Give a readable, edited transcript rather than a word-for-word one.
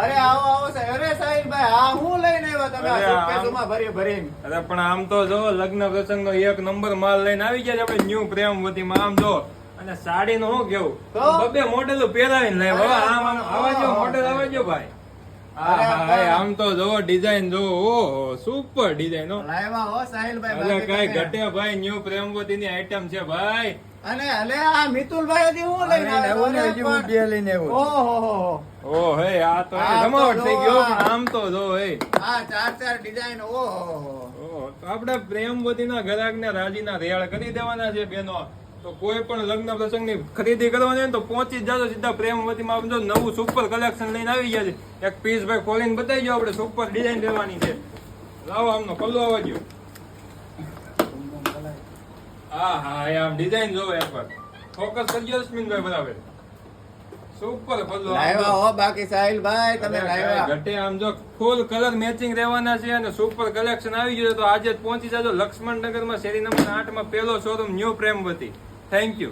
અરે આવો આવો સાહેબ. અરે સાહિલભાઈ આ હું લઈને આવ્યા તમે આ સુટકેસમાં ભરીને? અરે પણ આમ તો જો લગ્ન પ્રસંગનો એક નંબર માલ લઈને આવી ગયા છે આપણે ન્યુ પ્રેમવતીમાં. આમ જો અને સાડીનું શું કેવું, બબે મોડેલો પહેરાવીને લાવ્યા. હવે આમ આવા જો મોડેલ આવે જો ભાઈ. આમ તો જો ડિઝાઇન જો, ઓહો સુપર ડિઝાઇન હો. લાવ્યા હો સાહિલભાઈ. અરે કઈ ઘટે ભાઈ, ન્યુ પ્રેમવતી ની આઈટમ છે ભાઈ. અને અલે આ મિતુલભાઈ હજી હું લઈને આવ્યો ને હજી હું બે લઈને આવ્યો. ઓહો ઓ હે આ તો જમાવટ થઈ ગયો. પણ આમ તો જો હે આ ચાર ડિઝાઇન. ઓહો તો આપણે પ્રેમવતી ના ગ્રાહક ને રાજીના રેળ કરી દેવાના છે બેનો. તો કોઈ પણ લગ્ન પ્રસંગ ની ખરીદી કરવાની હોય તો પહોંચી જ જાજો સીધા પ્રેમવતી માં. જો નવું સુપર કલેક્શન લઈને આવી ગયા છે. એક પીસ ભાઈ ખોલીને બતાવી દો, આપણે સુપર ડિઝાઇન લેવાની છે. લાવો આમનો પલ્લો આવવા દો. હા હા આમ ડિઝાઇન જોવો એકવાર, ફોકસ કરજો અશ્વિનભાઈ બરાબર. સુપર પલ્લો લાવ્યા હો બાકી સાહિલભાઈ તમે લાવ્યા. ઘટે આમ જો ફૂલ કલર મેચિંગ રહેવાના છે અને સુપર કલેક્શન આવી ગયું. તો આજે જ પહોંચી જાજો લક્ષ્મણનગરમાં શેરી નંબર 8 માં પહેલો showroom new Premvati. Thank you.